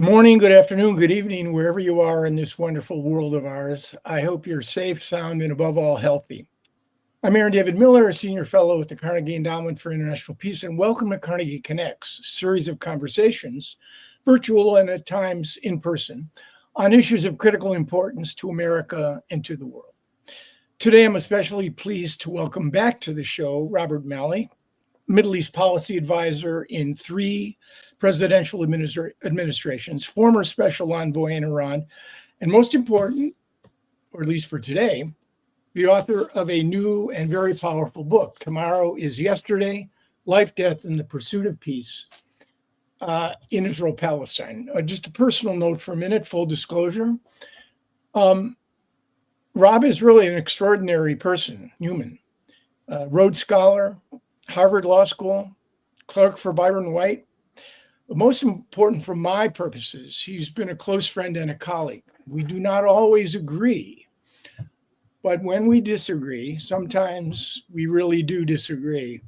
Good morning, good afternoon, good evening, wherever you are in this wonderful world of ours. I hope you're safe, sound, and above all, healthy. I'm Aaron David Miller, a senior fellow with the Carnegie Endowment for International Peace, and welcome to Carnegie Connects, a series of conversations, virtual and at times in person, on issues of critical importance to America and to the world. Today, I'm especially pleased to welcome back to the show Robert Malley, Middle East policy advisor in 3 presidential administrations, former special envoy in Iran, and most important, or at least for today, the author of a new and very powerful book, Tomorrow is Yesterday, Life, Death, and the Pursuit of Peace in Israel-Palestine. Just a personal note for a minute, full disclosure. Rob is really an extraordinary person, human. Rhodes Scholar, Harvard Law School, clerk for Byron White. But most important for my purposes, he's been a close friend and a colleague. We do not always agree, but when we disagree, sometimes we really do disagree.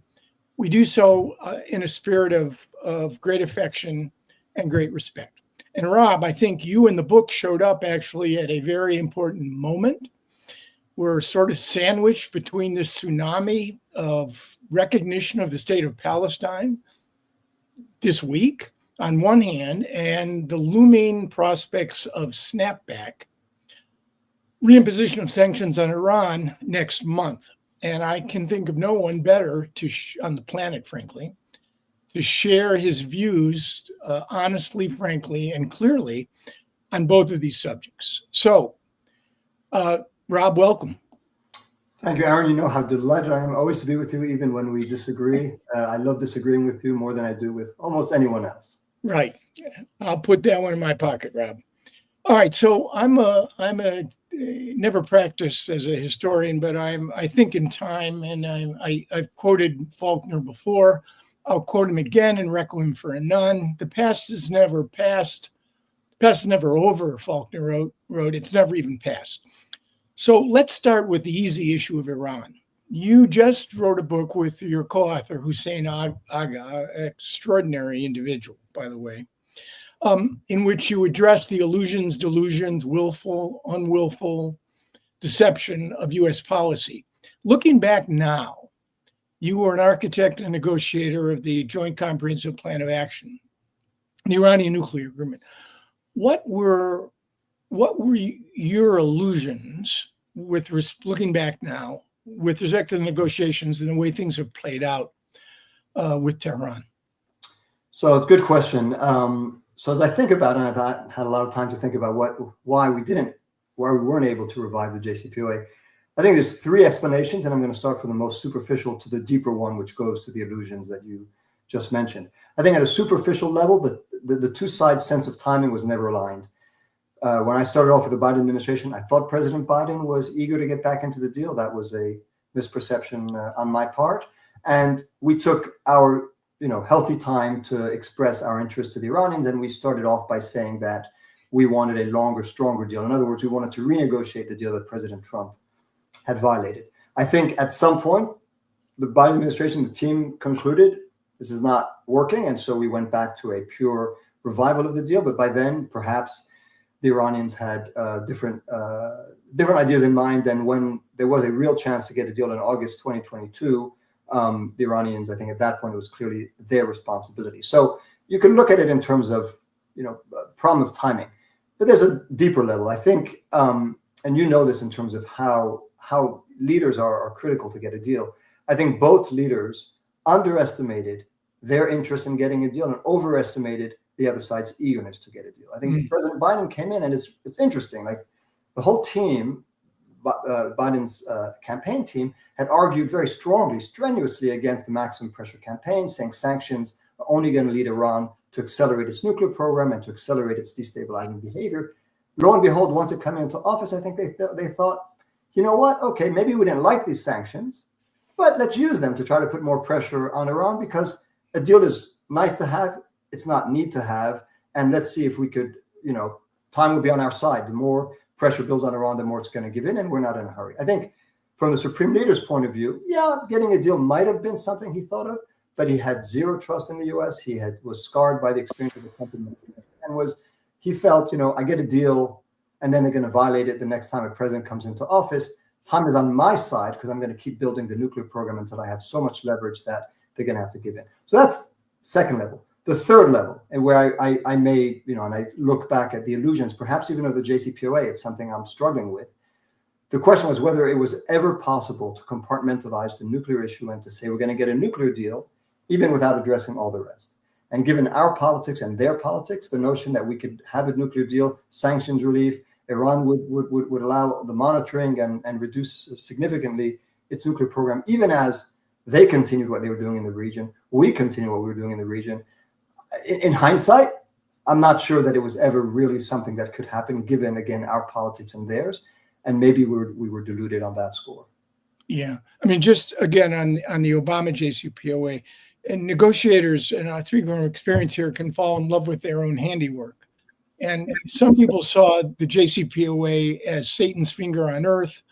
We do so in a spirit of great affection and great respect. And Rob, I think you in the book showed up actually at a very important moment. We're sort of sandwiched between this tsunami of recognition of the state of Palestine this week, on one hand, and the looming prospects of snapback, reimposition of sanctions on Iran next month. And I can think of no one better on the planet, frankly, to share his views honestly, frankly, and clearly on both of these subjects. So, Rob, welcome. Thank you, Aaron. You know how delighted I am always to be with you, even when we disagree. I love disagreeing with you more than I do with almost anyone else. Right. I'll put that one in my pocket, Rob. All right. So I'm a never practiced as a historian, but I think in time, and I've quoted Faulkner before. I'll quote him again in Requiem for a Nun. The past is never past. The past is never over, Faulkner wrote. It's never even past. So let's start with the easy issue of Iran. You just wrote a book with your co-author, Hussein Agha, extraordinary individual, by the way, in which you address the illusions, delusions, willful, unwillful deception of U.S. policy. Looking back now, you were an architect and negotiator of the Joint Comprehensive Plan of Action, the Iranian nuclear agreement. What were your illusions looking back now with respect to the negotiations and the way things have played out with Tehran? So it's a good question. So as I think about it, and I've had a lot of time to think about why we weren't able to revive the JCPOA. I think there's 3 explanations, and I'm going to start from the most superficial to the deeper one, which goes to the illusions that you just mentioned. I think at a superficial level, the 2 sides' sense of timing was never aligned. When I started off with the Biden administration, I thought President Biden was eager to get back into the deal. That was a misperception on my part. And we took our healthy time to express our interest to the Iranians. And we started off by saying that we wanted a longer, stronger deal. In other words, we wanted to renegotiate the deal that President Trump had violated. I think at some point, the Biden administration, the team concluded this is not working. And so we went back to a pure revival of the deal. But by then, perhaps the Iranians had different ideas in mind than when there was a real chance to get a deal in August 2022. The Iranians, I think at that point, it was clearly their responsibility. So you can look at it in terms of, problem of timing. But there's a deeper level, I think, and you know this in terms of how leaders are critical to get a deal. I think both leaders underestimated their interest in getting a deal and overestimated the other side's eagerness to get a deal. I think President Biden came in, and it's interesting. Like the whole team, Biden's campaign team, had argued very strongly, strenuously against the maximum pressure campaign, saying sanctions are only going to lead Iran to accelerate its nuclear program and to accelerate its destabilizing behavior. Lo and behold, once it came into office, I think they thought, you know what? Okay, maybe we didn't like these sanctions, but let's use them to try to put more pressure on Iran, because a deal is nice to have. It's not need to have. And let's see if we could, time will be on our side. The more pressure builds on Iran, the more it's going to give in, and we're not in a hurry. I think from the supreme leader's point of view, getting a deal might have been something he thought of, but he had zero trust in the U.S. He was scarred by the experience of the company and was He felt, I get a deal and then they're going to violate it the next time a president comes into office. Time is on my side because I'm going to keep building the nuclear program until I have so much leverage that they're going to have to give in. So that's second level. The third level, and where I may, and I look back at the illusions, perhaps even of the JCPOA, it's something I'm struggling with. The question was whether it was ever possible to compartmentalize the nuclear issue and to say we're going to get a nuclear deal, even without addressing all the rest. And given our politics and their politics, the notion that we could have a nuclear deal, sanctions relief, Iran would allow the monitoring and reduce significantly its nuclear program, even as they continued what they were doing in the region, we continue what we were doing in the region. In hindsight, I'm not sure that it was ever really something that could happen, given, again, our politics and theirs. And maybe we were deluded on that score. Yeah. I mean, just again, on the Obama JCPOA, and negotiators, and I speak from experience here, can fall in love with their own handiwork. And some people saw the JCPOA as Satan's finger on earth.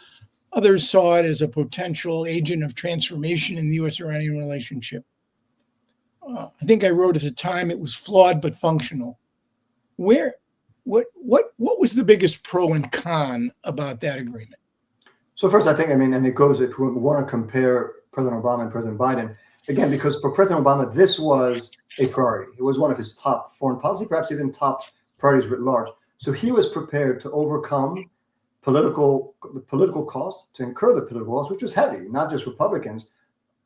Others saw it as a potential agent of transformation in the U.S.-Iranian relationship. I think I wrote at the time it was flawed but functional. What was the biggest pro and con about that agreement? So first, I think, and it goes, if we want to compare President Obama and President Biden, again, because for President Obama, this was a priority. It was one of his top foreign policy, perhaps even top priorities writ large. So he was prepared to overcome the political costs, to incur the political costs, which was heavy, not just Republicans.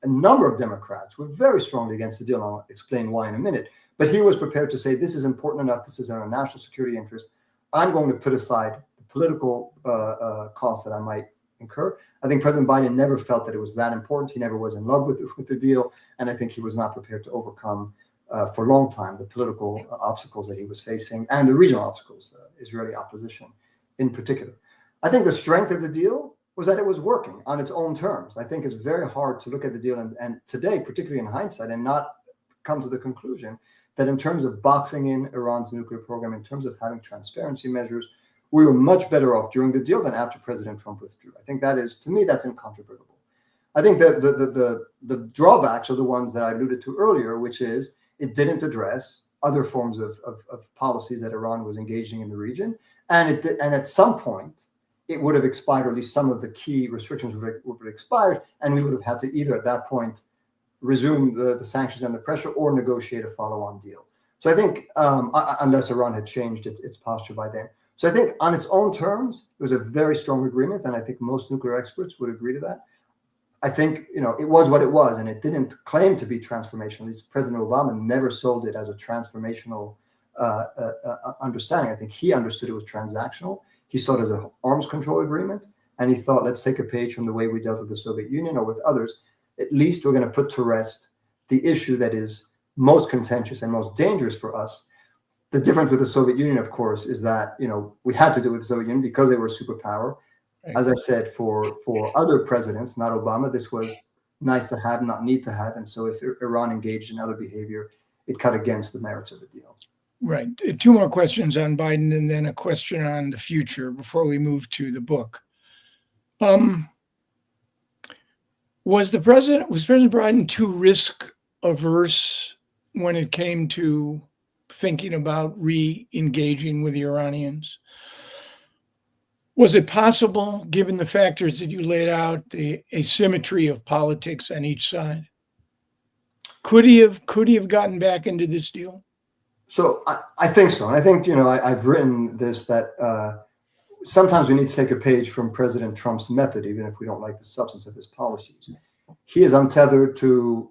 A number of Democrats were very strongly against the deal. I'll explain why in a minute. But he was prepared to say, this is important enough. This is in our national security interest. I'm going to put aside the political costs that I might incur. I think President Biden never felt that it was that important. He never was in love with the deal. And I think he was not prepared to overcome for a long time the political obstacles that he was facing and the regional obstacles, Israeli opposition in particular. I think the strength of the deal was that it was working on its own terms. I think it's very hard to look at the deal and today, particularly in hindsight, and not come to the conclusion that in terms of boxing in Iran's nuclear program, in terms of having transparency measures, we were much better off during the deal than after President Trump withdrew. I think that is, to me, that's incontrovertible. I think that the drawbacks are the ones that I alluded to earlier, which is it didn't address other forms of policies that Iran was engaging in the region. And at some point, it would have expired, or at least some of the key restrictions would have expired, and we would have had to either at that point resume the sanctions and the pressure or negotiate a follow-on deal. So I think, unless Iran had changed its posture by then. So I think on its own terms, it was a very strong agreement, and I think most nuclear experts would agree to that. I think, it was what it was, and it didn't claim to be transformational. At least President Obama never sold it as a transformational understanding. I think he understood it was transactional. He saw it as an arms control agreement, and he thought, let's take a page from the way we dealt with the Soviet Union or with others. At least we're going to put to rest the issue that is most contentious and most dangerous for us. The difference with the Soviet Union, of course, is that, we had to do with the Soviet Union because they were a superpower. Right. As I said, for other presidents, not Obama, this was nice to have, not need to have. And so if Iran engaged in other behavior, it cut against the merits of the deal. Right. Two more questions on Biden and then a question on the future before we move to the book. Was President Biden too risk averse when it came to thinking about re-engaging with the Iranians? Was it possible, given the factors that you laid out, the asymmetry of politics on each side? Could he have gotten back into this deal? So I think so. And I think, I've written this, that sometimes we need to take a page from President Trump's method, even if we don't like the substance of his policies. He is untethered to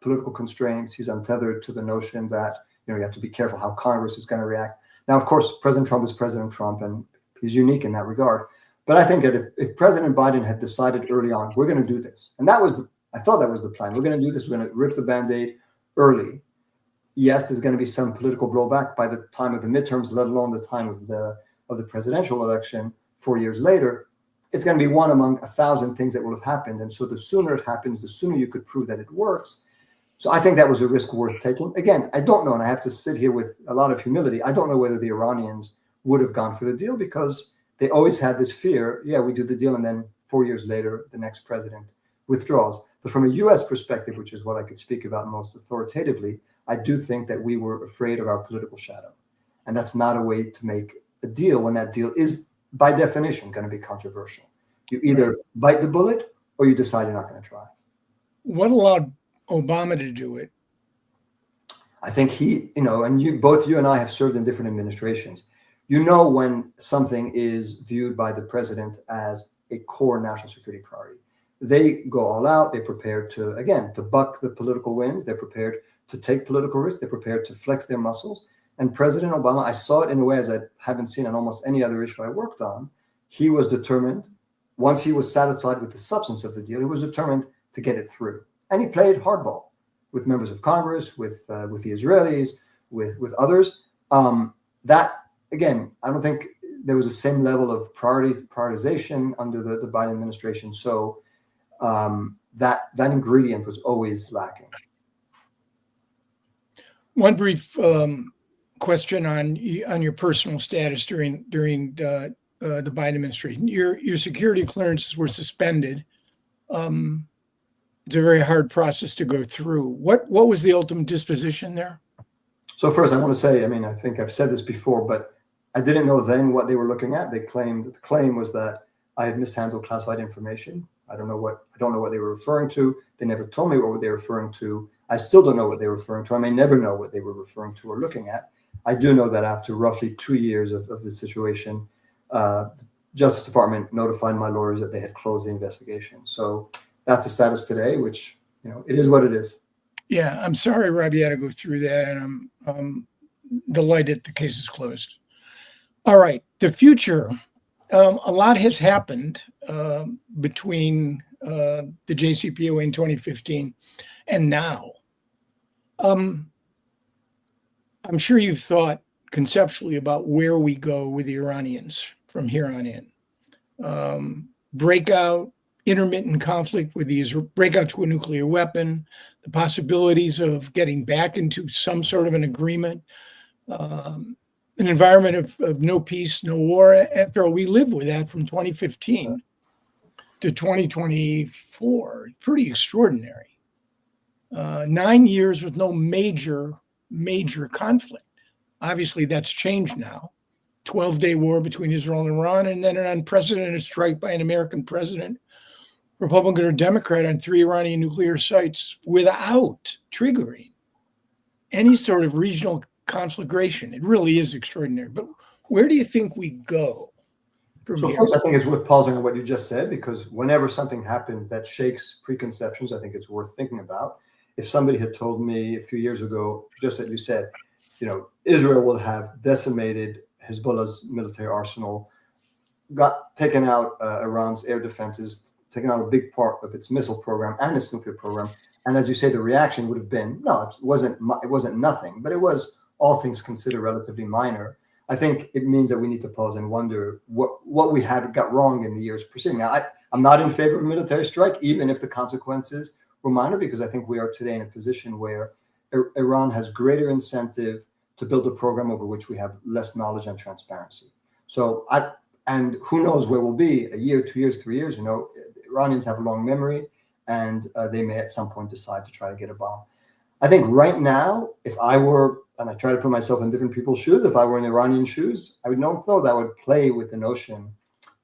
political constraints. He's untethered to the notion that, you have to be careful how Congress is going to react. Now, of course, President Trump is President Trump, and he's unique in that regard. But I think that if President Biden had decided early on, we're going to do this, and I thought that was the plan. We're going to do this. We're going to rip the Band-Aid early. Yes, there's going to be some political blowback by the time of the midterms, let alone the time of the presidential election 4 years later. It's going to be one among 1,000 things that will have happened. And so the sooner it happens, the sooner you could prove that it works. So I think that was a risk worth taking. Again, I don't know, and I have to sit here with a lot of humility. I don't know whether the Iranians would have gone for the deal because they always had this fear. Yeah, we do the deal, and then 4 years later, the next president withdraws. But from a U.S. perspective, which is what I could speak about most authoritatively, I do think that we were afraid of our political shadow. And that's not a way to make a deal when that deal is, by definition, going to be controversial. You either bite the bullet or you decide you're not going to try. What allowed Obama to do it? I think he, and both you and I have served in different administrations. You know when something is viewed by the president as a core national security priority. They go all out. They're prepared to, again, to buck the political winds. They're prepared to take political risks. They're prepared to flex their muscles. And President Obama, I saw it in a way as I haven't seen on almost any other issue I worked on. He was determined, once he was satisfied with the substance of the deal, he was determined to get it through. And he played hardball with members of Congress, with the Israelis, with others. That, again, I don't think there was the same level of prioritization under the Biden administration. So that ingredient was always lacking. One brief question on your personal status during the Biden administration. Your security clearances were suspended. It's a very hard process to go through. What was the ultimate disposition there? So first, I want to say, I think I've said this before, but I didn't know then what they were looking at. The claim was that I had mishandled classified information. I don't know what they were referring to. They never told me what they were referring to. I still don't know what they were referring to. I may never know what they were referring to or looking at. I do know that after roughly 2 years of the situation, the Justice Department notified my lawyers that they had closed the investigation. So that's the status today, which, it is what it is. Yeah, I'm sorry, Rob, you had to go through that, and I'm delighted the case is closed. All right, the future. A lot has happened between the JCPOA in 2015 and now. I'm sure you've thought conceptually about where we go with the Iranians from here on in. Breakout, intermittent conflict with the breakout to a nuclear weapon, the possibilities of getting back into some sort of an agreement, an environment of no peace, no war. After all, we lived with that from 2015 to 2024. Pretty extraordinary. 9 years with no major conflict. Obviously, that's changed now. 12-day war between Israel and Iran, and then an unprecedented strike by an American president, Republican or Democrat, on 3 Iranian nuclear sites without triggering any sort of regional conflagration. It really is extraordinary. But where do you think we go from here? First, I think it's worth pausing on what you just said, because whenever something happens that shakes preconceptions, I think it's worth thinking about. If somebody had told me a few years ago, just as you said, Israel will have decimated Hezbollah's military arsenal, got taken out Iran's air defenses, taken out a big part of its missile program and its nuclear program. And as you say, the reaction would have been, no, it wasn't nothing, but it was, all things considered, relatively minor. I think it means that we need to pause and wonder what we had got wrong in the years preceding. Now, I'm not in favor of a military strike, even if the consequences were minor, because I think we are today in a position where Iran has greater incentive to build a program over which we have less knowledge and transparency. So and who knows where we'll be a year, 2 years, 3 years. Iranians have a long memory, and they may at some point decide to try to get a bomb. I think right now, if I were, and I try to put myself in different people's shoes, if I were in Iranian shoes, I would not know that I would play with the notion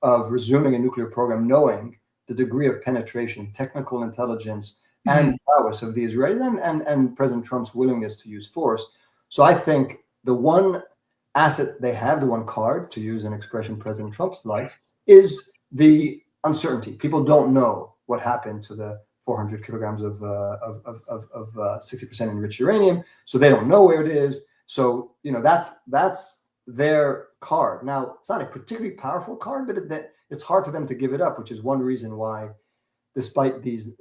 of resuming a nuclear program, knowing the degree of penetration, technical intelligence, and prowess of the Israelis and President Trump's willingness to use force. So I think the one asset they have, the one card, to use an expression President Trump likes, is the uncertainty. People don't know what happened to the 400 kilograms of 60% enriched uranium, so they don't know where it is. So that's their card. Now, it's not a particularly powerful card, but it's hard for them to give it up, which is one reason why, despite these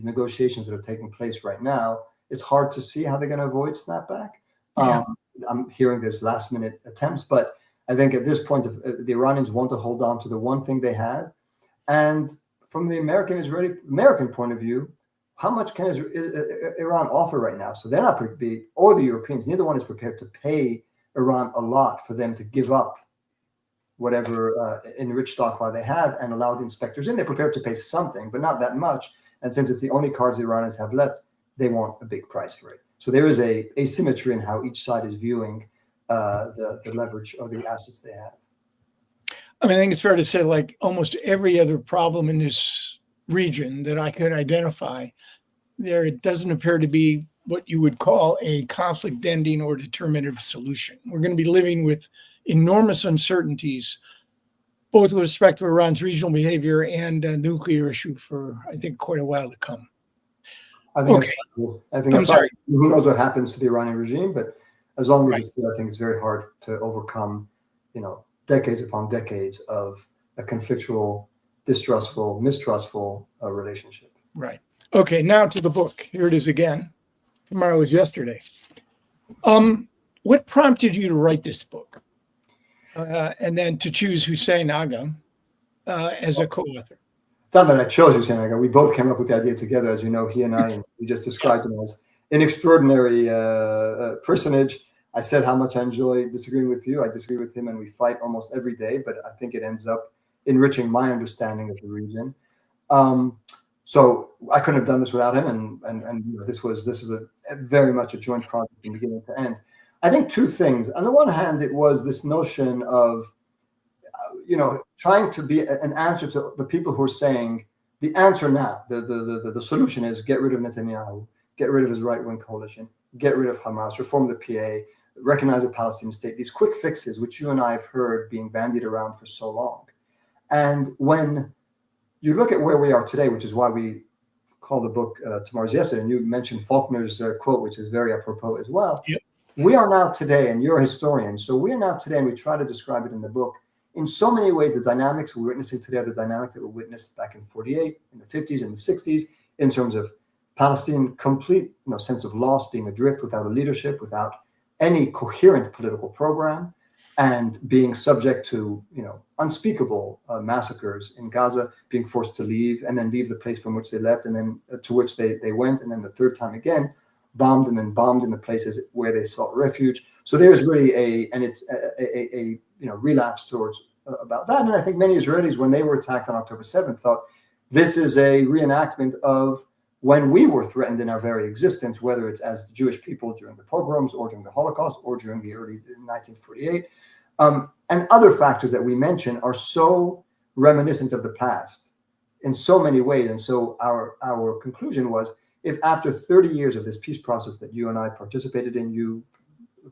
negotiations that are taking place right now, it's hard to see how they're going to avoid snapback. Yeah. I'm hearing there's last minute attempts, but I think at this point, the Iranians want to hold on to the one thing they have. And from the American point of view, how much can Iran offer right now? So they're not prepared, or the Europeans, neither one is prepared to pay Iran a lot for them to give up whatever enriched stockpile they have and allow the inspectors in. They're prepared to pay something, but not that much. And since it's the only cards the Iranians have left, they want a big price for it. So there is a asymmetry in how each side is viewing the leverage or the assets they have. I mean, I think it's fair to say, like almost every other problem in this region that I could identify, there doesn't appear to be what you would call a conflict ending or determinative solution. We're going to be living with enormous uncertainties, both with respect to Iran's regional behavior and a nuclear issue for, I think, quite a while to come. I think that's cool. I think I'm sorry. Who knows what happens to the Iranian regime, but as long as Right. it's there, I think it's very hard to overcome, decades upon decades of a conflictual, distrustful, mistrustful relationship. Right. Okay, now to the book. Here it is again. Tomorrow is yesterday. What prompted you to write this book? And then to choose Hussein Agha as a co-author? It's not that I chose Hussein Agha. We both came up with the idea together. As you know, he and I, and we just described him as an extraordinary personage. I said how much I enjoy disagreeing with you. I disagree with him, and we fight almost every day. But I think it ends up enriching my understanding of the region. So I couldn't have done this without him, and this is a very much a joint project from beginning to end. I think two things. On the one hand, it was this notion of trying to be an answer to the people who are saying the answer now, the solution is get rid of Netanyahu, get rid of his right-wing coalition, get rid of Hamas, reform the PA, recognize a Palestinian state, these quick fixes, which you and I have heard being bandied around for so long. And when you look at where we are today, which is why we call the book Tomorrow's Yesterday, and you mentioned Faulkner's quote, which is very apropos as well. Yep. We are now today, and you're a historian, so we are now today, and we try to describe it in the book, in so many ways, the dynamics we're witnessing today are the dynamics that were witnessed back in 48, in the 50s, and the 60s, in terms of Palestine, complete sense of loss, being adrift without a leadership, without any coherent political program, and being subject to unspeakable massacres in Gaza, being forced to leave and then leave the place from which they left, and then to which they went, and then the third time again, bombed and then bombed in the places where they sought refuge. So there's really a relapse towards about that. And I think many Israelis, when they were attacked on October 7th, thought this is a reenactment of when we were threatened in our very existence, whether it's as the Jewish people during the pogroms or during the Holocaust or during the early 1948. And other factors that we mention are so reminiscent of the past in so many ways. And so our conclusion was, if after 30 years of this peace process that you and I participated in, you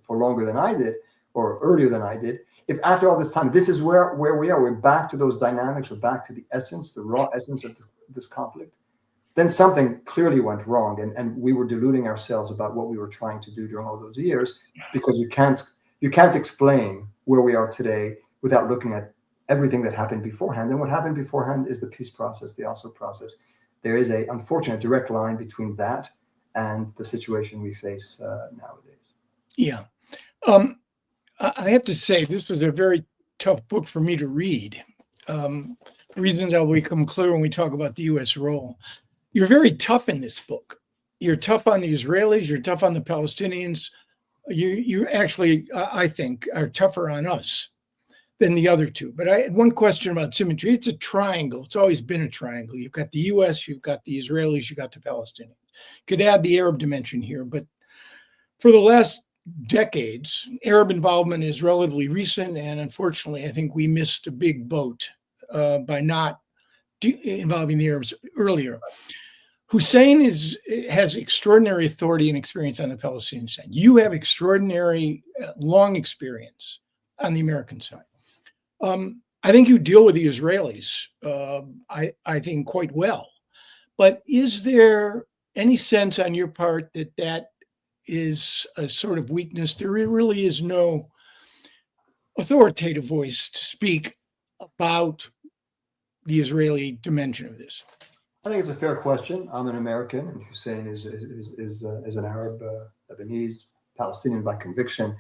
for longer than I did, or earlier than I did, if after all this time, this is where we are, we're back to those dynamics, we're back to the essence, the raw essence of this conflict, then something clearly went wrong. And we were deluding ourselves about what we were trying to do during all those years, because you can't explain where we are today without looking at everything that happened beforehand. And what happened beforehand is the peace process, the Oslo process. There is a unfortunate direct line between that and the situation we face nowadays. Yeah. I have to say, this was a very tough book for me to read. Reasons that will become clear when we talk about the U.S. role. You're very tough in this book. You're tough on the Israelis. You're tough on the Palestinians. You actually, I think, are tougher on us than the other two. But I had one question about symmetry. It's a triangle. It's always been a triangle. You've got the U.S., you've got the Israelis, you've got the Palestinians. Could add the Arab dimension here, but for the last decades, Arab involvement is relatively recent, and unfortunately, I think we missed a big boat by not involving the Arabs earlier. Hussein has extraordinary authority and experience on the Palestinian side. You have extraordinary long experience on the American side. I think you deal with the Israelis, I think, quite well. But is there any sense on your part that is a sort of weakness? There really is no authoritative voice to speak about the Israeli dimension of this. I think it's a fair question. I'm an American, and Hussein is an Arab, Lebanese, Palestinian by conviction.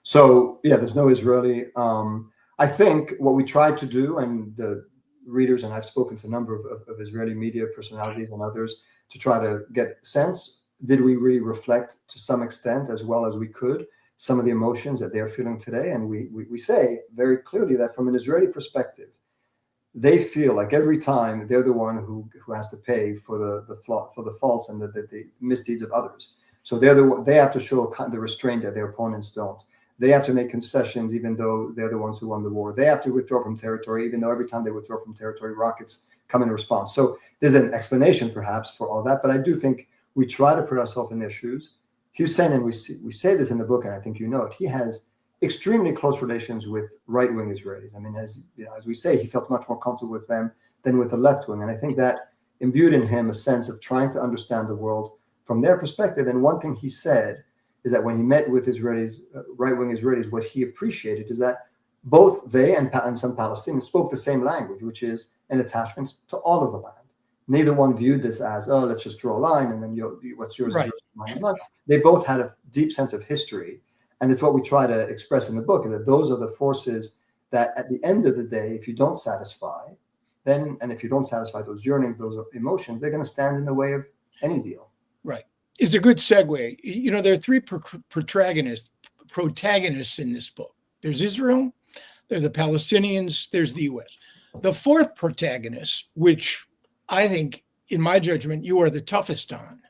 So yeah, there's no Israeli. I think what we tried to do, and the readers, and I've spoken to a number of Israeli media personalities and others to try to get sense. Did we really reflect to some extent, as well as we could, some of the emotions that they're feeling today? And we say very clearly that from an Israeli perspective, they feel like every time they're the one who has to pay for the faults and the misdeeds of others. So they have to show the restraint that their opponents don't. They have to make concessions, even though they're the ones who won the war. They have to withdraw from territory, even though every time they withdraw from territory, rockets come in response. So there's an explanation, perhaps, for all that. But I do think we try to put ourselves in their shoes. Hussein, and we say this in the book, and I think you know it, he has extremely close relations with right-wing Israelis. I mean, as we say, he felt much more comfortable with them than with the left wing. And I think that imbued in him a sense of trying to understand the world from their perspective. And one thing he said is that when he met with Israelis, right-wing Israelis, what he appreciated is that both they and some Palestinians spoke the same language, which is an attachment to all of the land. Neither one viewed this as, oh, let's just draw a line and then what's yours is yours, mine is mine. They both had a deep sense of history. And it's what we try to express in the book, is that those are the forces that at the end of the day, if you don't satisfy, and if you don't satisfy those yearnings, those emotions, they're going to stand in the way of any deal. Right. It's a good segue. You know, there are three protagonists in this book. There's Israel, there are the Palestinians, there's the U.S. The fourth protagonist, which I think, in my judgment, you are the toughest on,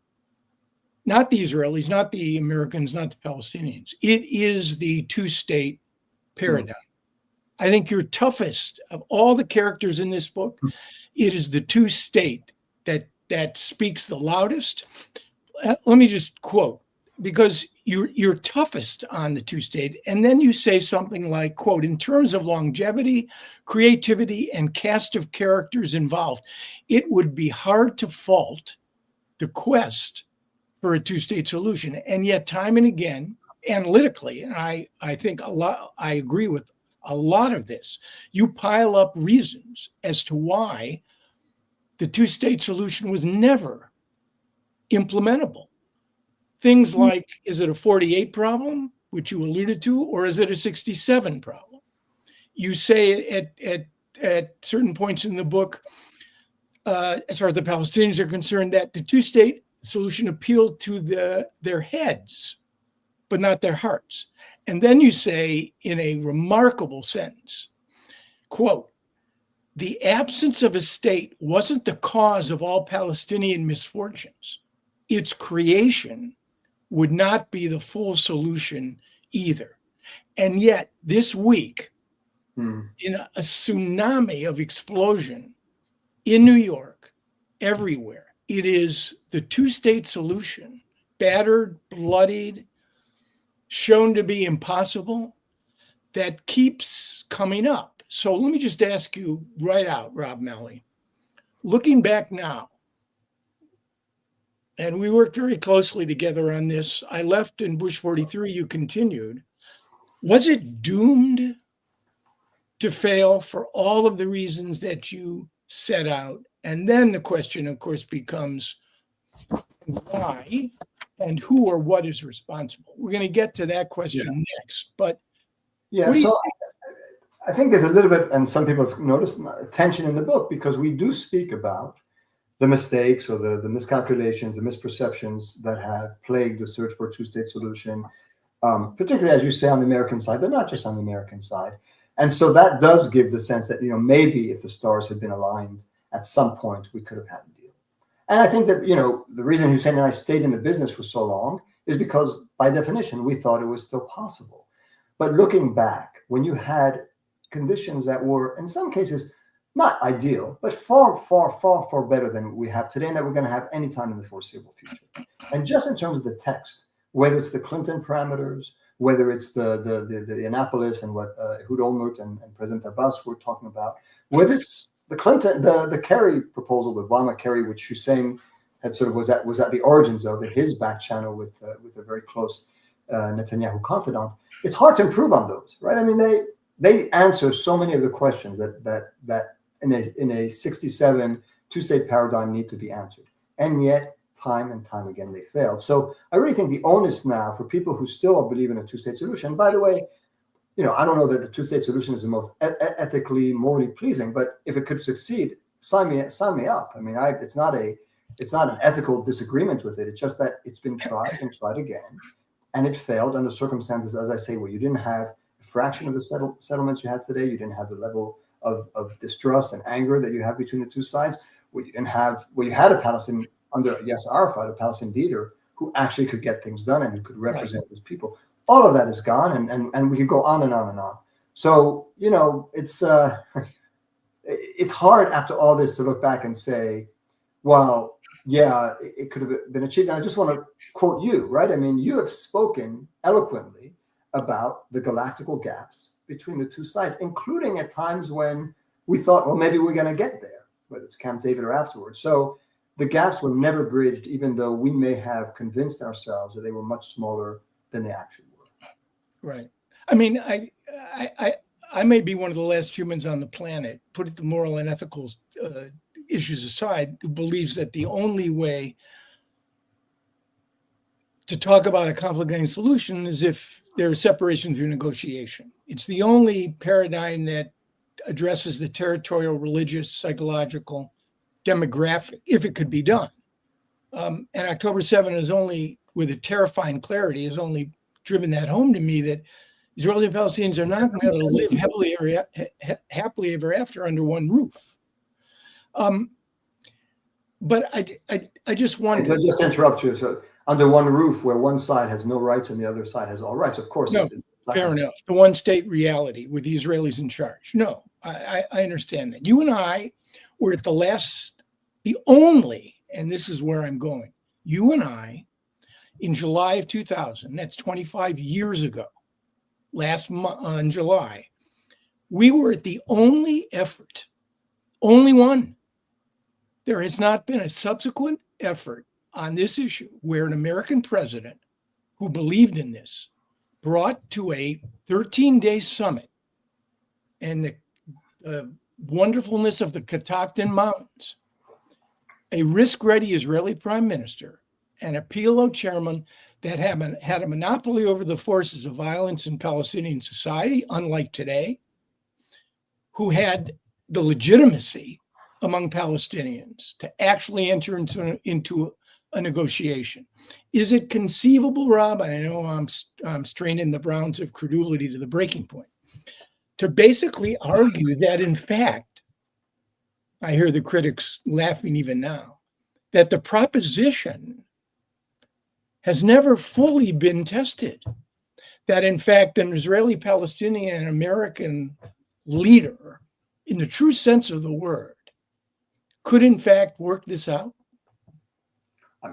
not the Israelis, not the Americans, not the Palestinians. It is the two-state paradigm. I think you're toughest of all the characters in this book. It is the two-state that speaks the loudest. Let me just quote, because you're toughest on the two-state, and then you say something like, quote, in terms of longevity, creativity, and cast of characters involved, it would be hard to fault the quest for a two-state solution. And yet, time and again, analytically, and I think I agree with a lot of this, you pile up reasons as to why the two-state solution was never implementable. Things like, is it a 48 problem, which you alluded to, or is it a 67 problem? You say at certain points in the book, as far as the Palestinians are concerned, that the two-state solution appealed to their heads, but not their hearts. And then you say, in a remarkable sentence, quote, the absence of a state wasn't the cause of all Palestinian misfortunes. Its creation would not be the full solution either. And yet, this week, in a tsunami of explosion in New York, everywhere, it is the two-state solution, battered, bloodied, shown to be impossible, that keeps coming up. So let me just ask you right out, Rob Malley, looking back now, and we worked very closely together on this. I left in Bush 43, you continued. Was it doomed to fail for all of the reasons that you set out? And then the question, of course, becomes why and who or what is responsible? We're going to get to that question next. But I think there's a little bit, and some people have noticed, tension in the book, because we do speak about the mistakes or the miscalculations, the misperceptions that have plagued the search for a two-state solution, particularly, as you say, on the American side, but not just on the American side. And so that does give the sense that, maybe if the stars had been aligned at some point, we could have had a deal. And I think that, the reason Hussein and I stayed in the business for so long is because, by definition, we thought it was still possible. But looking back, when you had conditions that were, in some cases, not ideal, but far, far, far, far better than we have today and that we're going to have any time in the foreseeable future. And just in terms of the text, whether it's the Clinton parameters, whether it's the Annapolis and what Ehud Olmert and President Abbas were talking about, whether it's the Clinton, the Kerry proposal, the Obama-Kerry, which Hussein had sort of was at the origins of, in his back channel with a very close Netanyahu confidant. It's hard to improve on those, right? I mean, they answer so many of the questions that in a 67 two-state paradigm need to be answered. And yet, time and time again, they failed. So I really think the onus now for people who still believe in a two-state solution, by the way, I don't know that the two-state solution is the most ethically, morally pleasing, but if it could succeed, sign me up. I mean, it's not an ethical disagreement with it. It's just that it's been tried and tried again, and it failed under circumstances, as I say, where you didn't have a fraction of the settlements you had today. You didn't have the level of distrust and anger that you have between the two sides. Where you had a Palestinian under Yasser Arafat, a Palestinian leader who actually could get things done and who could represent his people. All of that is gone, and we could go on and on and on. So, it's hard after all this to look back and say, well, yeah, it could have been achieved. And I just want to quote you, right? I mean, you have spoken eloquently about the galactical gaps between the two sides, including at times when we thought, well, maybe we're going to get there, whether it's Camp David or afterwards. So the gaps were never bridged, even though we may have convinced ourselves that they were much smaller than they actually were. Right. I mean, I may be one of the last humans on the planet, put the moral and ethical issues aside, who believes that the only way to talk about a conflict-ending solution is if there's separation through negotiation. It's the only paradigm that addresses the territorial, religious, psychological, demographic, if it could be done. And October 7 is only, with a terrifying clarity, has only driven that home to me that Israeli and Palestinians are not going to live happily ever after under one roof. But I just wonder. I'll just interrupt you. So under one roof, where one side has no rights and the other side has all rights, of course. No, fair enough. The one state reality with the Israelis in charge. No, I understand that. You and I were at the only, and this is where I'm going. You and I, in July of 2000, that's 25 years ago, last month on July, we were at the only effort, only one. There has not been a subsequent effort on this issue where an American president who believed in this brought to a 13-day summit and the wonderfulness of the Catoctin Mountains, a risk-ready Israeli prime minister and a PLO chairman that had a monopoly over the forces of violence in Palestinian society, unlike today, who had the legitimacy among Palestinians to actually enter into a negotiation. Is it conceivable, Rob? I know I'm straining the Browns of credulity to the breaking point, to basically argue that, in fact, I hear the critics laughing even now, that the proposition has never fully been tested. That, in fact, an Israeli, Palestinian, and American leader, in the true sense of the word, could, in fact, work this out? I'm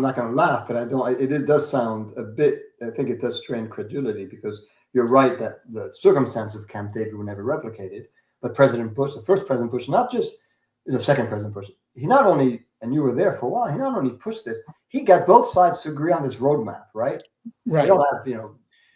not going to laugh, but it does sound a bit, I think it does strain credulity, because you're right that the circumstances of Camp David were never replicated. But President Bush, the first President Bush, not just the second President Bush, he not only, and you were there for a while, he not only pushed this, he got both sides to agree on this roadmap, right? Right. You don't have,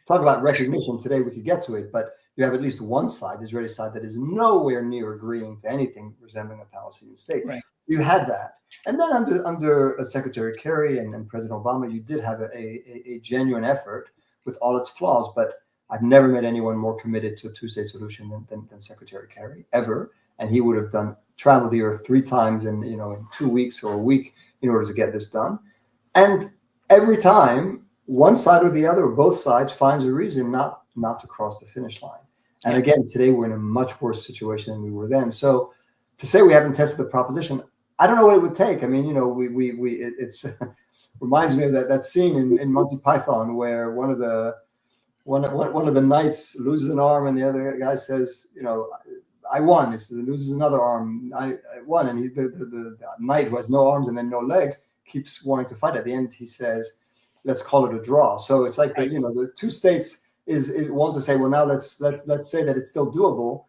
talk about recognition today, we could get to it, but you have at least one side, the Israeli side, that is nowhere near agreeing to anything resembling a Palestinian state. Right. You had that. And then under Secretary Kerry and President Obama, you did have a genuine effort with all its flaws, but I've never met anyone more committed to a two-state solution than Secretary Kerry, ever. And he would have traveled the earth 3 times in 2 weeks or a week in order to get this done. And every time, one side or the other, or both sides, finds a reason not to cross the finish line. And again, today we're in a much worse situation than we were then. So to say we haven't tested the proposition, I don't know what it would take. I mean, it's reminds me of that scene in Monty Python where one of the knights loses an arm and the other guy says, I won. He says, loses another arm. I won. And the knight who has no arms and then no legs keeps wanting to fight. At the end, he says, let's call it a draw. So it's like the two states is wants to say, well, now let's say that it's still doable.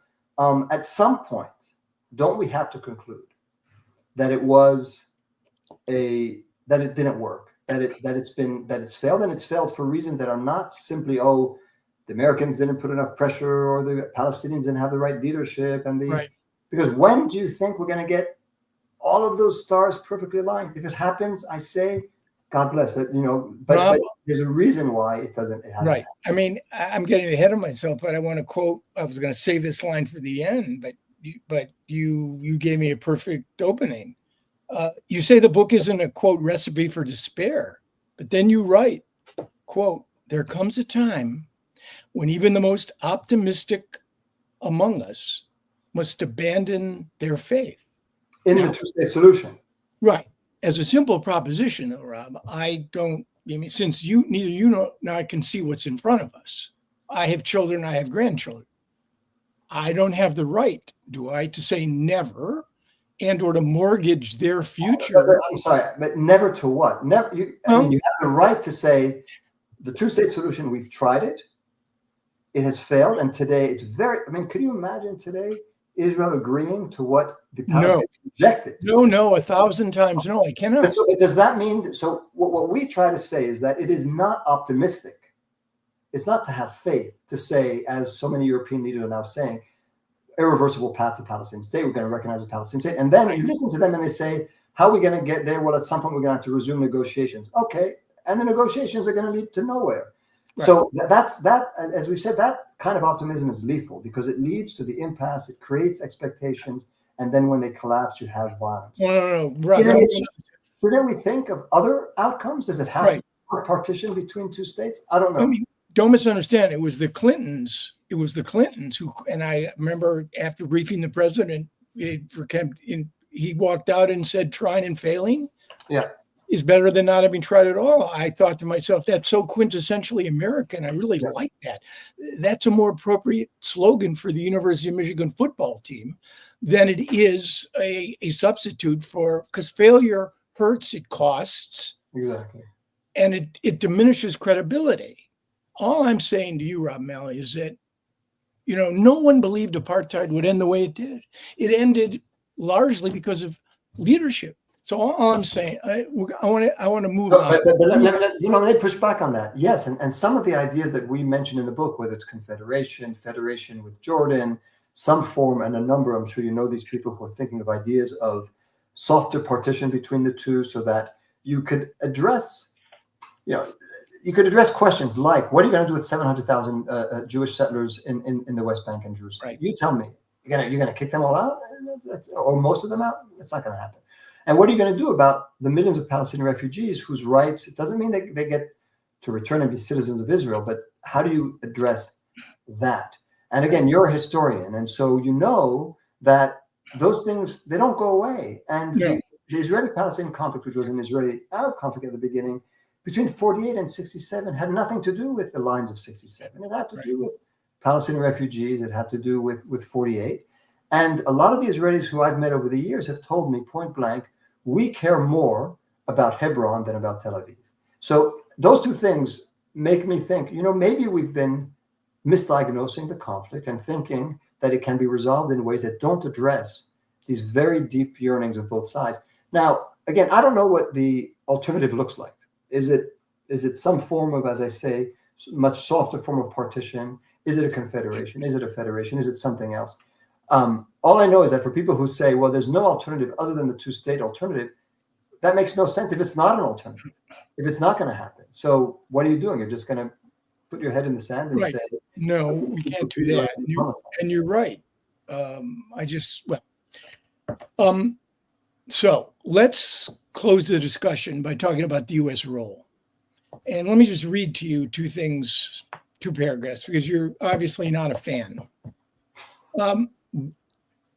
At some point, don't we have to conclude that it didn't work, that it's failed, and it's failed for reasons that are not simply, the Americans didn't put enough pressure or the Palestinians didn't have the right leadership because when do you think we're going to get all of those stars perfectly aligned? If it happens, I say, God bless it, but there's a reason why it hasn't right. Happened. I mean, I'm getting ahead of myself, but I want to quote, I was going to save this line for the end, but you gave me a perfect opening. You say the book isn't a, quote, recipe for despair, but then you write, quote, there comes a time when even the most optimistic among us must abandon their faith. In the two-state solution. Right. As a simple proposition, though, Rob, I don't I mean, since neither you nor I can see what's in front of us. I have children, I have grandchildren. I don't have the right, do I, to say never and or to mortgage their future. I'm sorry, but never to what? Never. I mean, you have the right to say the two-state solution. We've tried it; it has failed, and today it's very. I mean, could you imagine today Israel agreeing to what the Palestinians rejected? No, 1,000 times no. I cannot. But so does that mean? So what we try to say is that it is not optimistic. It's not to have faith to say, as so many European leaders are now saying, irreversible path to Palestinian state. We're going to recognize a Palestinian state. And then you listen to them and they say, how are we going to get there? Well, at some point, we're going to have to resume negotiations. Okay. And the negotiations are going to lead to nowhere. Right. So that's as we said, that kind of optimism is lethal because it leads to the impasse. It creates expectations. And then when they collapse, you have violence. No. Right. So then we think of other outcomes. Does it have to be a partition between two states? I don't know. I mean, don't misunderstand. It was the Clintons who, and I remember after briefing the president, he walked out and said, trying and failing is better than not having tried at all. I thought to myself, that's so quintessentially American. I really like that. That's a more appropriate slogan for the University of Michigan football team than it is a substitute for, because failure hurts, it costs, and it diminishes credibility. All I'm saying to you, Rob Malley, is that, no one believed apartheid would end the way it did. It ended largely because of leadership. So all I'm saying, I want to move on. But let me push back on that. Yes, and some of the ideas that we mentioned in the book, whether it's confederation, federation with Jordan, some form, and a number, I'm sure you know these people who are thinking of ideas of softer partition between the two so that you could address, you could address questions like, what are you going to do with 700,000 Jewish settlers in the West Bank and Jerusalem? Right. You tell me. You're going to kick them all out? Or most of them out? It's not going to happen. And what are you going to do about the millions of Palestinian refugees whose rights, it doesn't mean they get to return and be citizens of Israel, but how do you address that? And again, you're a historian, and so you know that those things, they don't go away. And the Israeli-Palestinian conflict, which was an Israeli-Arab conflict at the beginning, between 48 and 67 had nothing to do with the lines of 67. It had to do with Palestinian refugees. It had to do with 48. And a lot of the Israelis who I've met over the years have told me point blank, we care more about Hebron than about Tel Aviv. So those two things make me think, maybe we've been misdiagnosing the conflict and thinking that it can be resolved in ways that don't address these very deep yearnings of both sides. Now, again, I don't know what the alternative looks like. Is it some form of, as I say, much softer form of partition? Is it a confederation? Is it a federation? Is it something else? All I know is that for people who say, well, there's no alternative other than the two-state alternative, that makes no sense if it's not an alternative, if it's not going to happen. So what are you doing? You're just going to put your head in the sand and say, no, we can't do that. And you're right. So let's close the discussion by talking about the U.S. role. And let me just read to you two paragraphs, because you're obviously not a fan.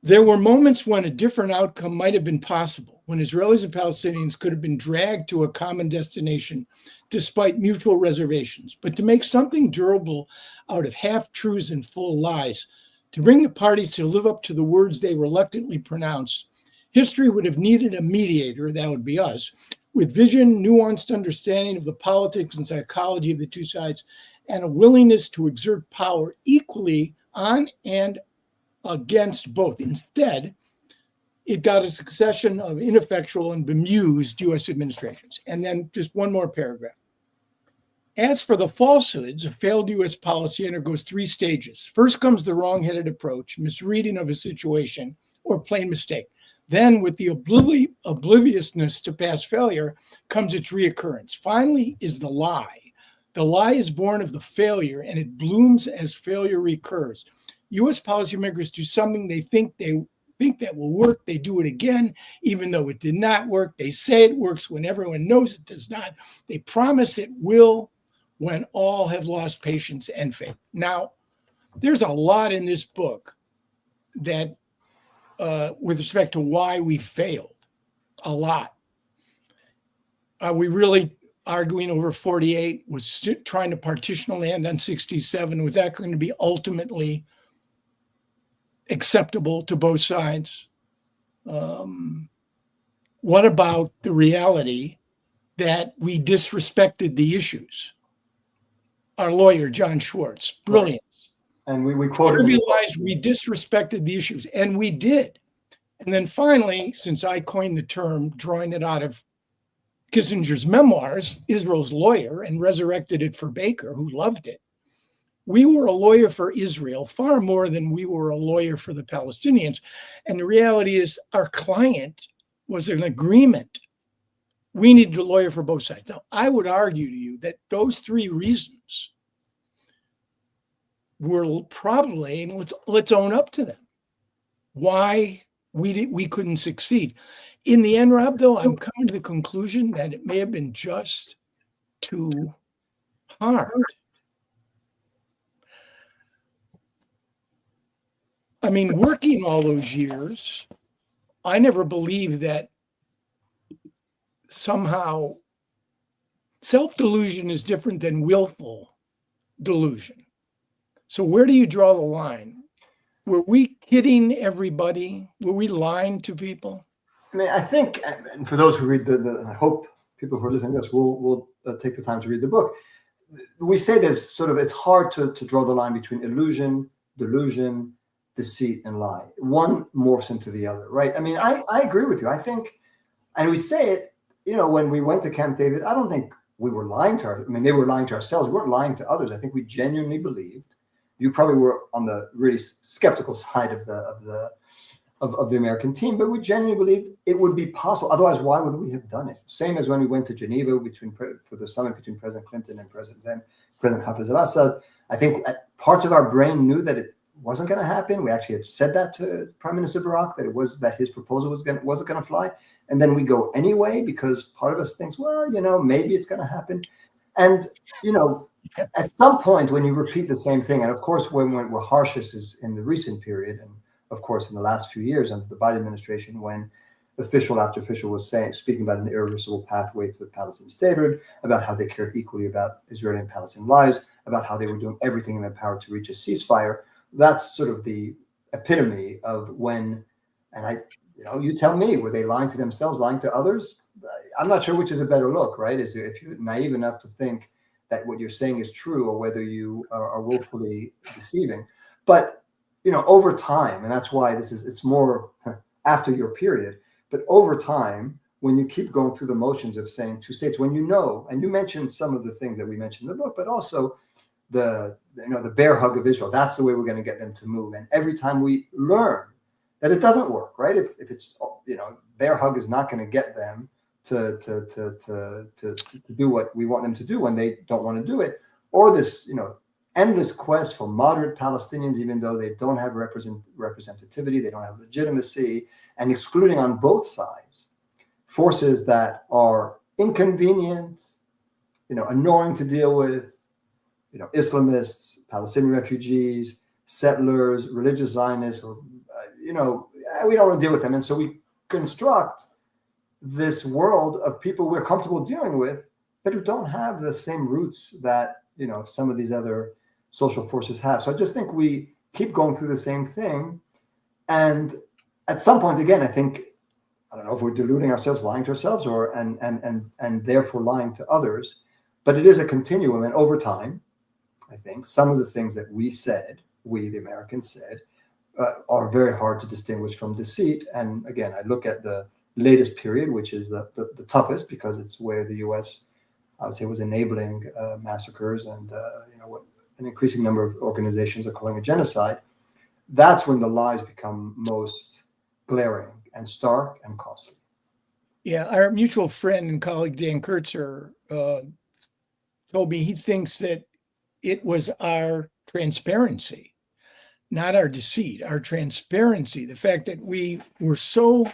There were moments when a different outcome might have been possible, when Israelis and Palestinians could have been dragged to a common destination despite mutual reservations. But to make something durable out of half-truths and full lies, to bring the parties to live up to the words they reluctantly pronounced, history would have needed a mediator, that would be us, with vision, nuanced understanding of the politics and psychology of the two sides, and a willingness to exert power equally on and against both. Instead, it got a succession of ineffectual and bemused U.S. administrations. And then just one more paragraph. As for the falsehoods, a failed U.S. policy undergoes three stages. First comes the wrong-headed approach, misreading of a situation, or plain mistake. Then, with the obliviousness to past failure, comes its reoccurrence. Finally is the lie. The lie is born of the failure, and it blooms as failure recurs. U.S. policymakers do something they think that will work. They do it again, even though it did not work. They say it works when everyone knows it does not. They promise it will when all have lost patience and faith. Now, there's a lot in this book that, with respect to why we failed, a lot. Are we really arguing over 48, was trying to partition land on 67. Was that going to be ultimately acceptable to both sides? What about the reality that we disrespected the issues? Our lawyer, John Schwartz, brilliant. And we quoted. Trivialized, we disrespected the issues, and we did. And then finally, since I coined the term, drawing it out of Kissinger's memoirs, Israel's lawyer, and resurrected it for Baker, who loved it. We were a lawyer for Israel far more than we were a lawyer for the Palestinians. And the reality is our client was an agreement. We needed a lawyer for both sides. Now, I would argue to you that those three reasons were probably, and let's own up to them, why we couldn't succeed. In the end, Rob, though, I'm coming to the conclusion that it may have been just too hard. I mean, working all those years, I never believed that somehow self-delusion is different than willful delusion. So where do you draw the line? Were we kidding everybody? Were we lying to people? I mean, I think, and for those who read I hope people who are listening to this will take the time to read the book. We say there's sort of, it's hard to draw the line between illusion, delusion, deceit, and lie. One morphs into the other, right? I mean, I agree with you. I think, and we say it, when we went to Camp David, I don't think we were lying to they were lying to ourselves. We weren't lying to others. I think we genuinely believed. You probably were on the really skeptical side of the American team, but we genuinely believed it would be possible. Otherwise, why would we have done it? Same as when we went to Geneva for the summit between President Clinton and President Hafez al-Assad. I think parts of our brain knew that it wasn't going to happen. We actually had said that to Prime Minister Barak, that his proposal wasn't going to fly, and then we go anyway because part of us thinks, well, maybe it's going to happen, and at some point when you repeat the same thing, and of course when we're harshest is in the recent period, and of course in the last few years under the Biden administration, when official after official was speaking about an irreversible pathway to the Palestinian statehood, about how they cared equally about Israeli and Palestinian lives, about how they were doing everything in their power to reach a ceasefire. That's sort of the epitome of when, and you tell me, were they lying to themselves, lying to others? I'm not sure which is a better look, right? Is if you're naive enough to think that what you're saying is true, or whether you are willfully deceiving. But over time, and that's why it's more after your period, but over time, when you keep going through the motions of saying two states, when and you mentioned some of the things that we mentioned in the book, but also the bear hug of Israel, that's the way we're going to get them to move. And every time we learn that it doesn't work, right? If it's, bear hug is not going to get them to do what we want them to do when they don't want to do it, or this, endless quest for moderate Palestinians, even though they don't have representativity, they don't have legitimacy, and excluding on both sides forces that are inconvenient, annoying to deal with, Islamists, Palestinian refugees, settlers, religious Zionists, or we don't want to deal with them, and so we construct this world of people we're comfortable dealing with, but who don't have the same roots that some of these other social forces have. So I just think we keep going through the same thing, and at some point, again, I don't know if we're deluding ourselves, lying to ourselves, or and therefore lying to others, but it is a continuum, and over time, I think some of the things that we the Americans said, are very hard to distinguish from deceit. And again, I look at the latest period, which is the toughest, because it's where the U.S., I would say, was enabling massacres and what an increasing number of organizations are calling a genocide. That's when the lies become most glaring and stark and costly. Yeah, our mutual friend and colleague Dan Kurtzer told me he thinks that it was our transparency, not our deceit, our transparency, the fact that we were so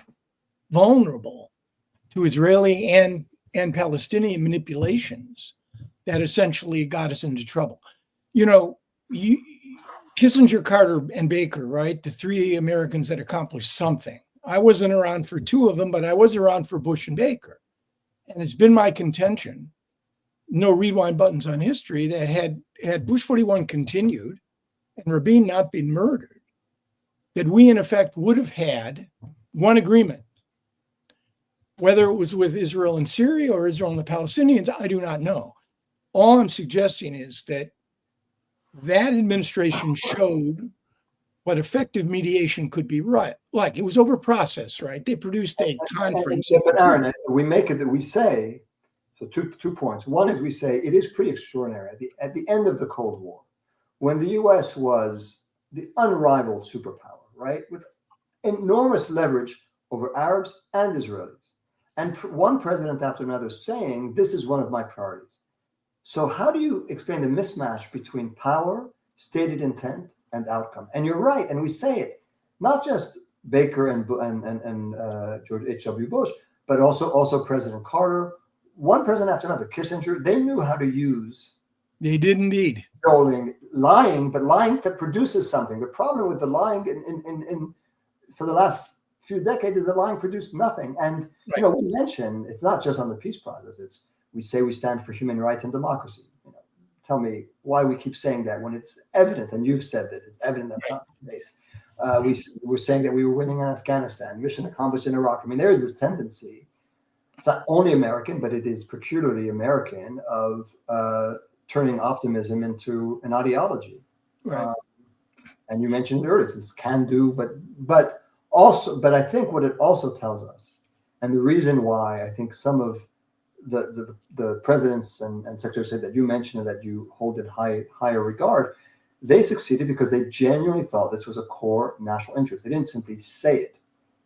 vulnerable to Israeli and Palestinian manipulations that essentially got us into trouble. Kissinger, Carter, and Baker, right? The three Americans that accomplished something. I wasn't around for two of them, but I was around for Bush and Baker. And it's been my contention no rewind buttons on history, that had Bush 41 continued and Rabin not been murdered, that we in effect would have had one agreement. Whether it was with Israel and Syria or Israel and the Palestinians, I do not know. All I'm suggesting is that administration showed what effective mediation could be like. It was over process, right? They produced a conference. But Aaron, we make it that we say, so two points. One is we say it is pretty extraordinary at the end of the Cold War, when the U.S. was the unrivaled superpower, right, with enormous leverage over Arabs and Israelis, and one president after another saying, this is one of my priorities. So how do you explain the mismatch between power, stated intent, and outcome? And you're right, and we say it, not just Baker and George H.W. Bush, but also President Carter, one president after another, Kissinger. They knew how to use. They did indeed. Lying, but lying that produces something. The problem with the lying in for the last few decades is that lying produced nothing. And right. We mention it's not just on the peace process. It's we say we stand for human rights and democracy. Tell me why we keep saying that when it's evident, and you've said this, it's evident that's not the case. We were saying that we were winning in Afghanistan, mission accomplished in Iraq. I mean, there is this tendency, it's not only American, but it is peculiarly American, of turning optimism into an ideology. Right. And you mentioned earlier, it's can do, but I think what it also tells us, and the reason why I think some of the presidents and secretaries said that you mentioned and that you hold in higher regard, they succeeded because they genuinely thought this was a core national interest. They didn't simply say it,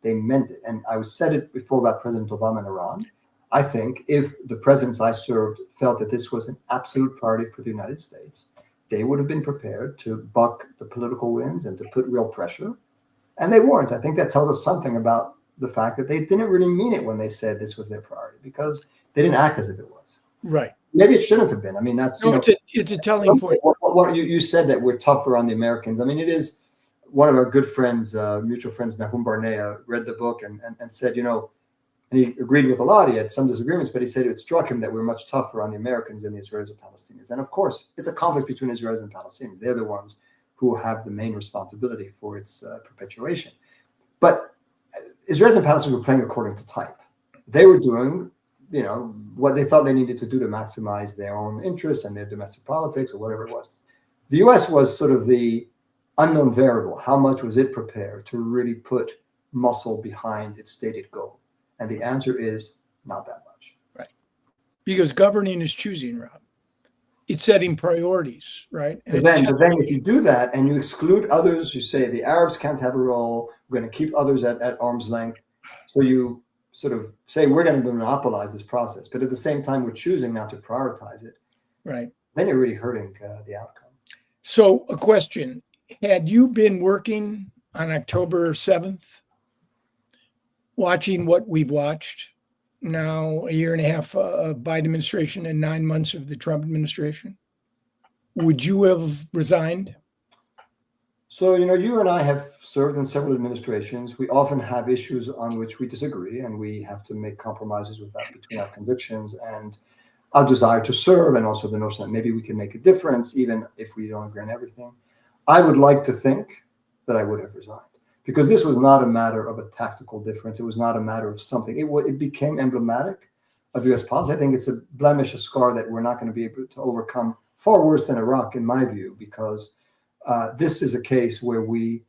they meant it. And I said it before about President Obama and Iran. I think if the presidents I served felt that this was an absolute priority for the United States, they would have been prepared to buck the political winds and to put real pressure. And they weren't. I think that tells us something about the fact that they didn't really mean it when they said this was their priority, because they didn't act as if it was. Right. Maybe it shouldn't have been. I mean, that's it's a telling point. What you said that we're tougher on the Americans. I mean, it is one of our good friends, mutual friends, Nahum Barnea, read the book and said, and he agreed with a lot. He had some disagreements, but he said it struck him that we're much tougher on the Americans than the Israelis and Palestinians. And of course, it's a conflict between Israelis and Palestinians. They're the ones who have the main responsibility for its perpetuation. But Israelis and Palestinians were playing according to type. They were doing what they thought they needed to do to maximize their own interests and their domestic politics or whatever it was. The U.S. was sort of the unknown variable. How much was it prepared to really put muscle behind its stated goal? And the answer is not that much. Right. Because governing is choosing, Rob. It's setting priorities, right? But then if you do that and you exclude others, you say the Arabs can't have a role, we're going to keep others at arm's length. So you sort of say we're going to monopolize this process, but at the same time we're choosing not to prioritize it. Right. Then you're really hurting the outcome. So a question, had you been working on October 7th, watching what we've watched now, a year and a half of Biden administration and 9 months of the Trump administration, would you have resigned? So, you and I have served in several administrations. We often have issues on which we disagree, and we have to make compromises with that between our convictions and our desire to serve, and also the notion that maybe we can make a difference, even if we don't agree on everything. I would like to think that I would have resigned, because this was not a matter of a tactical difference. It was not a matter of something. It became emblematic of U.S. policy. I think it's a blemish, a scar that we're not going to be able to overcome, far worse than Iraq, in my view, because this is a case where we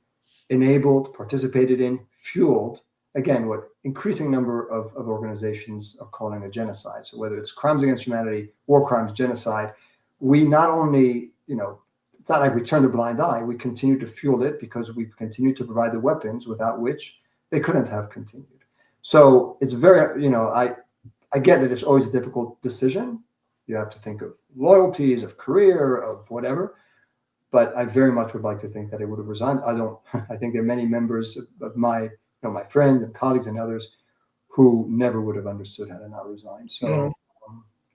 enabled, participated in, fueled, again, what increasing number of organizations are calling a genocide. So whether it's crimes against humanity, war crimes, genocide, we not only, it's not like we turned a blind eye, we continue to fuel it because we continue to provide the weapons without which they couldn't have continued. So it's very, I get that it's always a difficult decision. You have to think of loyalties, of career, of whatever. But I very much would like to think that I would have resigned. I think there are many members of my, my friends and colleagues and others who never would have understood how to not resign. So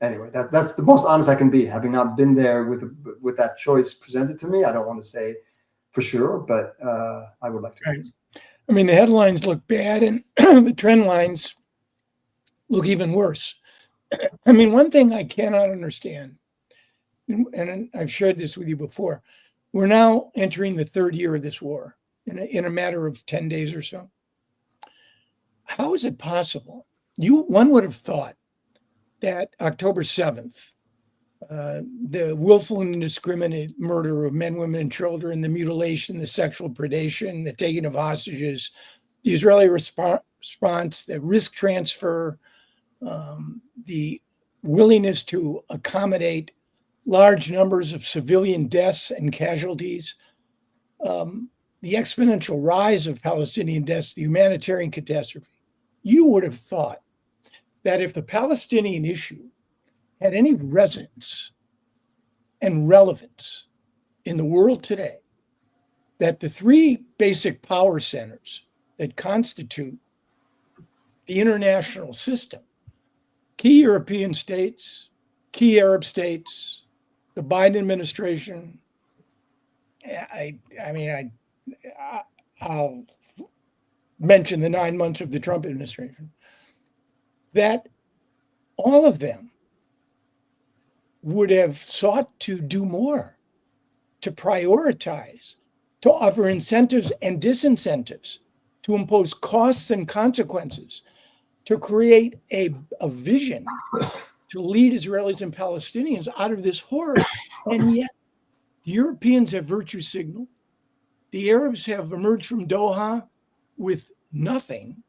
anyway, that's the most honest I can be, having not been there with that choice presented to me. I don't want to say for sure, but I would like to. Right. I mean, the headlines look bad and the trend lines look even worse. I mean, one thing I cannot understand, and I've shared this with you before, we're now entering the third year of this war in a matter of 10 days or so. How is it possible? One would have thought that October 7th, the willful and indiscriminate murder of men, women, and children, the mutilation, the sexual predation, the taking of hostages, the Israeli response, the risk transfer, the willingness to accommodate large numbers of civilian deaths and casualties, the exponential rise of Palestinian deaths, the humanitarian catastrophe. You would have thought that if the Palestinian issue had any resonance and relevance in the world today, that the three basic power centers that constitute the international system, key European states, key Arab states, the Biden administration, I'll mention the 9 months of the Trump administration, that all of them would have sought to do more, to prioritize, to offer incentives and disincentives, to impose costs and consequences, to create a vision to lead Israelis and Palestinians out of this horror. And yet the Europeans have virtue signaled. The Arabs have emerged from Doha with nothing.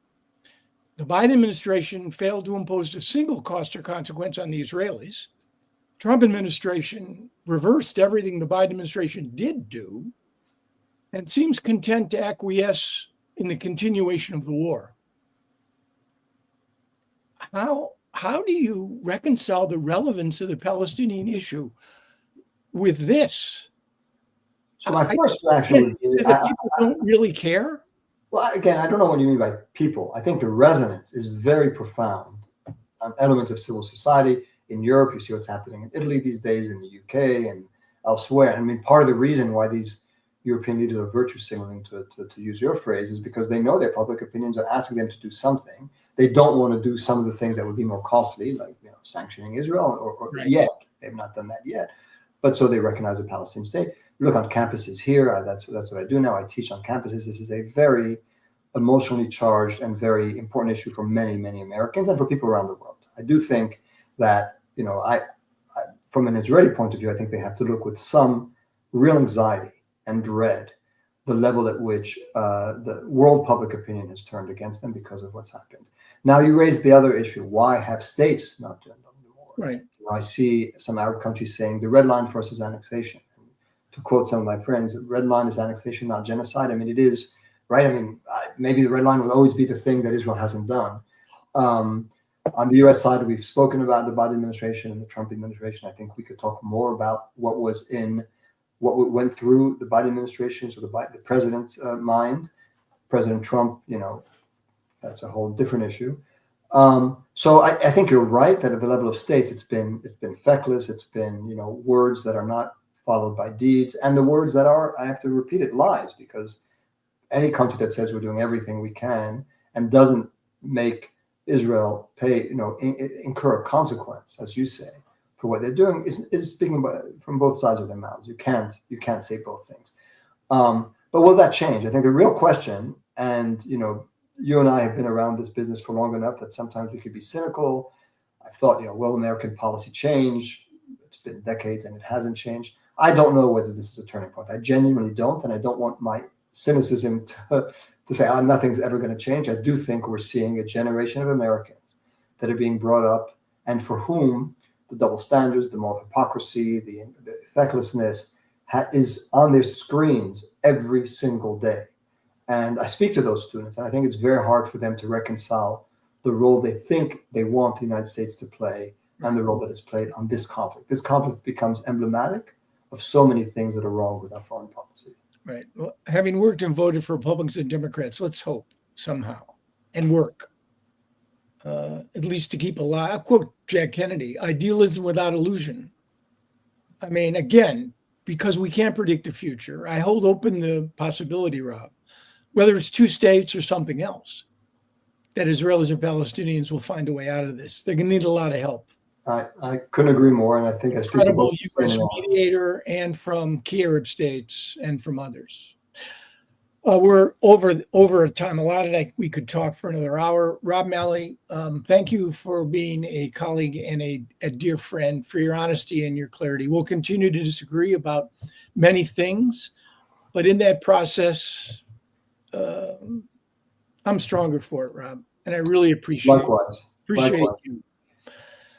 The Biden administration failed to impose a single cost or consequence on the Israelis. Trump administration reversed everything the Biden administration did do and seems content to acquiesce in the continuation of the war. How do you reconcile the relevance of the Palestinian issue with this? So my first reaction would be that people don't really care. Well, again, I don't know what you mean by people. I think the resonance is very profound on elements of civil society. In Europe, you see what's happening in Italy these days, in the UK and elsewhere. I mean, part of the reason why these European leaders are virtue signaling, to use your phrase, is because they know their public opinions are asking them to do something. They don't want to do some of the things that would be more costly, like sanctioning Israel, or Right. Yet. They've not done that yet. But so they recognize a Palestinian state. Look on campuses here. That's what I do now. I teach on campuses. This is a very emotionally charged and very important issue for many, many Americans and for people around the world. I do think that, I from an Israeli point of view, I think they have to look with some real anxiety and dread the level at which the world public opinion has turned against them because of what's happened. Now, you raised the other issue. Why have states not done more? Right. I see some Arab countries saying the red line for us is annexation. To quote some of my friends, the red line is annexation, not genocide. I mean, it is, right? I mean, maybe the red line will always be the thing that Israel hasn't done. On the U.S. side, we've spoken about the Biden administration and the Trump administration. I think we could talk more about what went through the Biden administration, so the president's mind. President Trump, that's a whole different issue. So I think you're right that at the level of states, it's been feckless. It's been words that are not followed by deeds, and the words that are, I have to repeat it, lies, because any country that says we're doing everything we can and doesn't make Israel pay, incur a consequence, as you say, for what they're doing is speaking from both sides of their mouths. You can't say both things. But will that change? I think the real question, and you and I have been around this business for long enough that sometimes we could be cynical. I've thought, will American policy change? It's been decades and it hasn't changed. I don't know whether this is a turning point. I genuinely don't, and I don't want my cynicism to say, nothing's ever going to change. I do think we're seeing a generation of Americans that are being brought up and for whom the double standards, the moral hypocrisy, the fecklessness is on their screens every single day. And I speak to those students, and I think it's very hard for them to reconcile the role they think they want the United States to play and the role that it's played on this conflict. This conflict becomes emblematic of so many things that are wrong with our foreign policy. Right. Well, having worked and voted for Republicans and Democrats, let's hope somehow and work, at least to keep alive. I'll quote Jack Kennedy, idealism without illusion. I mean, again, because we can't predict the future, I hold open the possibility, Rob, whether it's two states or something else, that Israelis and Palestinians will find a way out of this. They're going to need a lot of help. I couldn't agree more, and I think I speak for Incredible both U.S. mediator and from key Arab states and from others. We're over a time allotted. We could talk for another hour. Rob Malley, thank you for being a colleague and a dear friend, for your honesty and your clarity. We'll continue to disagree about many things, but in that process, I'm stronger for it, Rob, and I really appreciate you.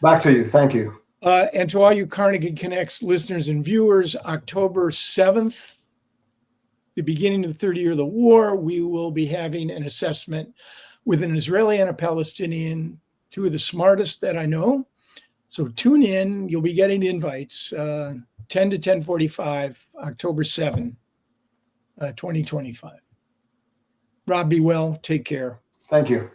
Back to you. Thank you. And to all you Carnegie Connects listeners and viewers, October 7th, the beginning of the third year of the war, we will be having an assessment with an Israeli and a Palestinian, two of the smartest that I know. So tune in. You'll be getting invites, 10 to 10:45, October 7, 2025. Rob, be well. Take care. Thank you.